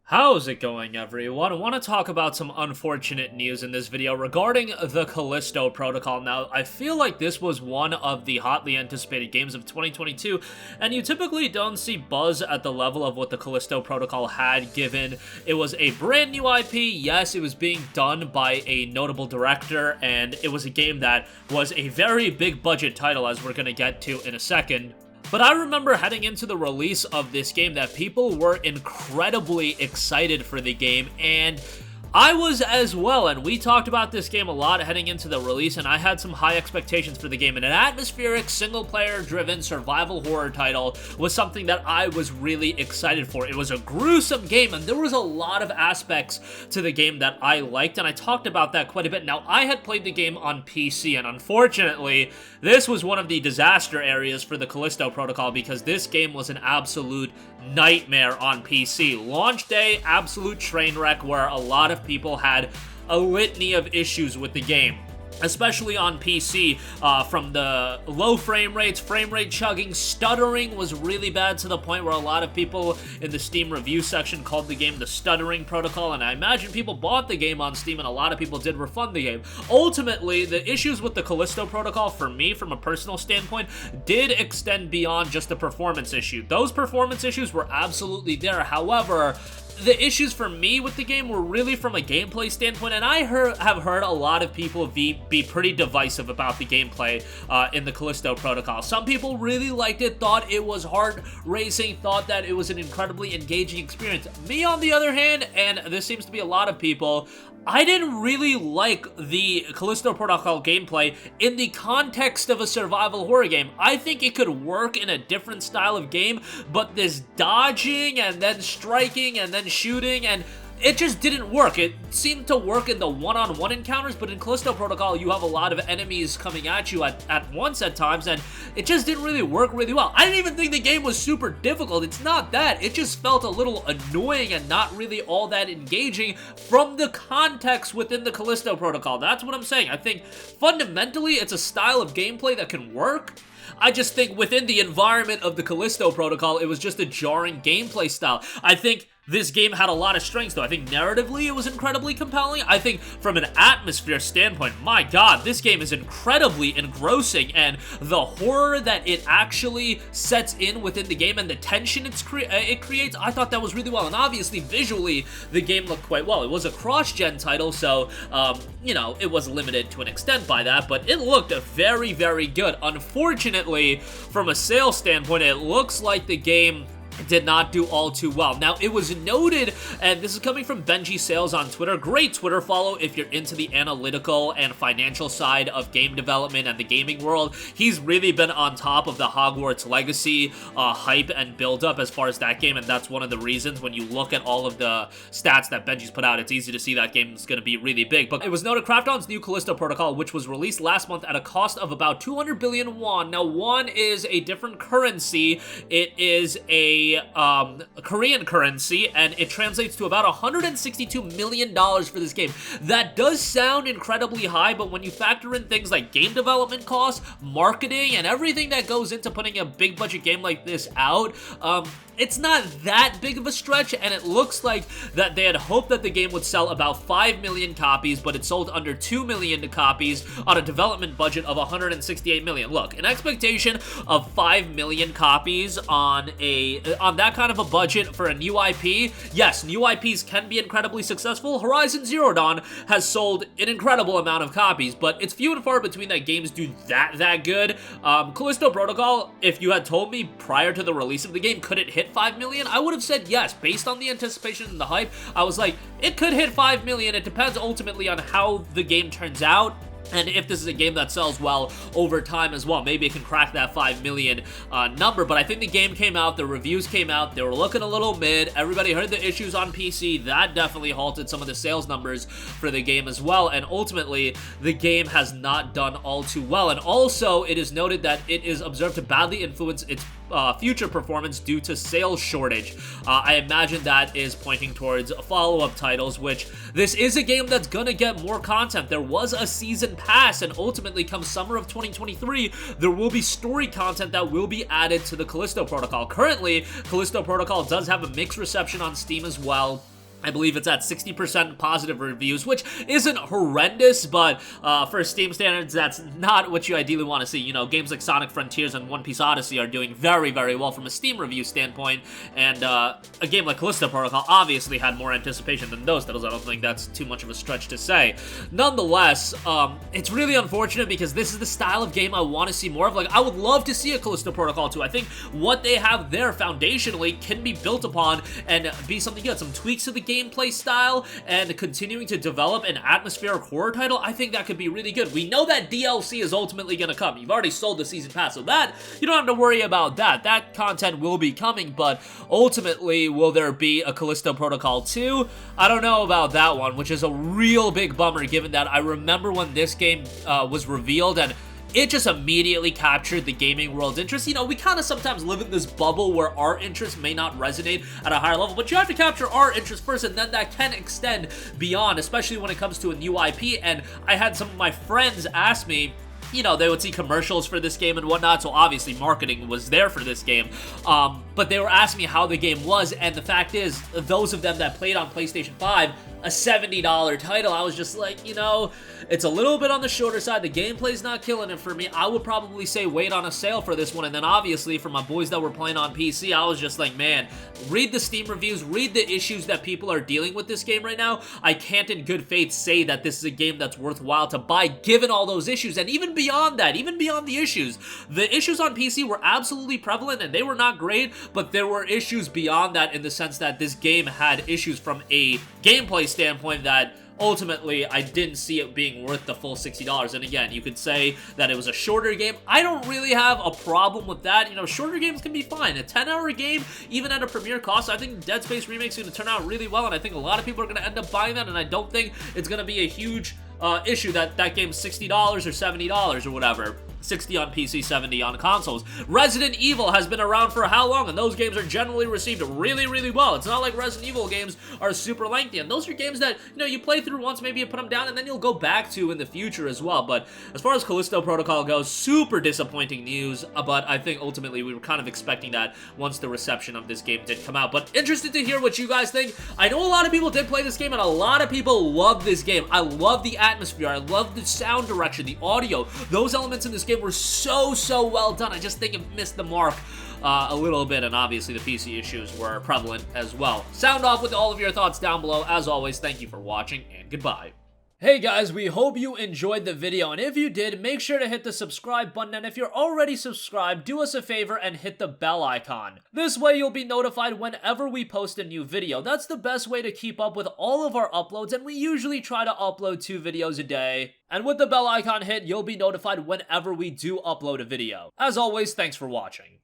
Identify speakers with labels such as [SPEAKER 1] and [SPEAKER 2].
[SPEAKER 1] How's it going, everyone? I want to talk about some unfortunate news in this video regarding the Callisto protocol. Now, I feel like this was one of the hotly anticipated games of 2022, and you typically don't see buzz at the level of what the Callisto protocol had, given it was a brand new IP. Yes, it was being done by a notable director, and it was a game that was a very big budget title, as we're going to get to in a second. But I remember heading into the release of this game that people were incredibly excited for the game, and I was as well, and we talked about this game a lot heading into the release, and I had some high expectations for the game. And an atmospheric, single-player driven survival horror title was something that I was really excited for. It was a gruesome game, and there was a lot of aspects to the game that I liked, and I talked about that quite a bit. Now, I had played the game on PC, and unfortunately, this was one of the disaster areas for the Callisto protocol, because this game was an absolute nightmare on PC. Launch day, absolute train wreck, where a lot of people had a litany of issues with the game, especially on PC, from the low frame rates, frame rate chugging, stuttering was really bad, to the point where a lot of people in the Steam review section called the game the stuttering protocol, and I imagine people bought the game on Steam and a lot of people did refund the game. Ultimately, the issues with the Callisto protocol, for me, from a personal standpoint, did extend beyond just the performance issue. Those performance issues were absolutely there. However, the issues for me with the game were really from a gameplay standpoint, and I have heard a lot of people be pretty divisive about the gameplay in the Callisto protocol. Some people really liked it, thought it was heart racing, thought that it was an incredibly engaging experience. Me, on the other hand, and this seems to be a lot of people, I didn't really like the Callisto protocol gameplay in the context of a survival horror game. I think it could work in a different style of game, but this dodging and then striking and then shooting, and it just didn't work. It seemed to work in the one-on-one encounters, but in Callisto protocol, you have a lot of enemies coming at you at once at times, and it just didn't really work really well. I didn't even think the game was super difficult. It's not that. It just felt a little annoying and not really all that engaging from the context within the Callisto protocol. That's what I'm saying. I think fundamentally, it's a style of gameplay that can work. I just think within the environment of the Callisto protocol, it was just a jarring gameplay style. I think this game had a lot of strengths, though. I think narratively it was incredibly compelling. I think from an atmosphere standpoint, my god, this game is incredibly engrossing, and the horror that it actually sets in within the game and the tension it creates, I thought that was really well. And obviously, visually, the game looked quite well. It was a cross-gen title, so, you know, it was limited to an extent by that, but it looked very, very good. Unfortunately, from a sales standpoint, it looks like the game did not do all too well. Now, it was noted, and this is coming from Benji Sales on Twitter, great Twitter follow if you're into the analytical and financial side of game development and the gaming world. He's really been on top of the Hogwarts Legacy hype and build-up as far as that game, and that's one of the reasons when you look at all of the stats that Benji's put out, it's easy to see that game is going to be really big. But it was noted Krafton's new Callisto protocol, which was released last month at a cost of about 200 billion won. Now, won is a different currency. It is a Korean currency, and it translates to about $162 million for this game. That does sound incredibly high, but when you factor in things like game development costs, marketing, and everything that goes into putting a big budget game like this out, it's not that big of a stretch, and it looks like that they had hoped that the game would sell about 5 million copies, but it sold under 2 million copies on a development budget of 168 million. Look, an expectation of 5 million copies on that kind of a budget for a new IP, yes, new IPs can be incredibly successful. Horizon Zero Dawn has sold an incredible amount of copies, but it's few and far between that games do that good. Callisto Protocol, if you had told me prior to the release of the game, could it hit 5 million? I would have said yes. Based on the anticipation and the hype, I was like, it could hit 5 million. It depends ultimately on how the game turns out, and if this is a game that sells well over time as well. Maybe it can crack that 5 million number, but I think the game came out, the reviews came out, they were looking a little mid, everybody heard the issues on PC, that definitely halted some of the sales numbers for the game as well, and ultimately, the game has not done all too well. And also, it is noted that it is observed to badly influence its future performance due to sales shortage. I imagine that is pointing towards follow-up titles, which this is a game that's gonna get more content. There was a season pass, and ultimately come summer of 2023, there will be story content that will be added to the Callisto Protocol. Currently, Callisto Protocol does have a mixed reception on Steam as well. I believe it's at 60% positive reviews, which isn't horrendous, but for Steam standards, that's not what you ideally want to see. You know, games like Sonic Frontiers and One Piece Odyssey are doing very, very well from a Steam review standpoint, and a game like Callisto Protocol obviously had more anticipation than those titles. I don't think that's too much of a stretch to say. Nonetheless, it's really unfortunate because this is the style of game I want to see more of. Like, I would love to see a Callisto Protocol 2. I think what they have there foundationally can be built upon and be something good. Some tweaks to the gameplay style and continuing to develop an atmospheric horror title, I think that could be really good. We know that DLC is ultimately going to come. You've already sold the season pass, so that, you don't have to worry about that. That content will be coming, but ultimately, will there be a Callisto Protocol 2? I don't know about that one, which is a real big bummer given that I remember when this game was revealed and it just immediately captured the gaming world's interest. You know, we kind of sometimes live in this bubble where our interests may not resonate at a higher level, but you have to capture our interest first, and then that can extend beyond, especially when it comes to a new IP. And I had some of my friends ask me, you know, they would see commercials for this game and whatnot, so obviously marketing was there for this game, but they were asking me how the game was, and the fact is, those of them that played on PlayStation 5, a $70 title, I was just like, you know, it's a little bit on the shorter side. The gameplay's not killing it for me. I would probably say wait on a sale for this one. And then obviously for my boys that were playing on PC, I was just like, man, read the Steam reviews, read the issues that people are dealing with this game right now. I can't in good faith say that this is a game that's worthwhile to buy given all those issues. And even beyond that, even beyond the issues on PC were absolutely prevalent and they were not great, but there were issues beyond that in the sense that this game had issues from a gameplay standpoint that ultimately I didn't see it being worth the full $60. And again, you could say that it was a shorter game. I don't really have a problem with that. You know, shorter games can be fine. A 10-hour game, even at a premiere cost, I think Dead Space Remake's going to turn out really well, and I think a lot of people are going to end up buying that, and I don't think it's going to be a huge issue that that game's $60 or $70 or whatever. 60 on PC, 70 on consoles. Resident Evil has been around for how long, and those games are generally received really, really well. It's not like Resident Evil games are super lengthy, and those are games that, you know, you play through once, maybe you put them down, and then you'll go back to in the future as well. But as far as Callisto Protocol goes, super disappointing news, but I think ultimately we were kind of expecting that once the reception of this game did come out. But interested to hear what you guys think. I know a lot of people did play this game, and a lot of people love this game. I love the atmosphere. I love the sound direction, the audio. Those elements in this game were so well done. I just think it missed the mark a little bit, and obviously the PC issues were prevalent as well. Sound off with all of your thoughts down below. As always, thank you for watching, and goodbye. Hey guys, we hope you enjoyed the video, and if you did, make sure to hit the subscribe button, and if you're already subscribed, do us a favor and hit the bell icon. This way you'll be notified whenever we post a new video. That's the best way to keep up with all of our uploads, and we usually try to upload 2 videos a day. And with the bell icon hit, you'll be notified whenever we do upload a video. As always, thanks for watching.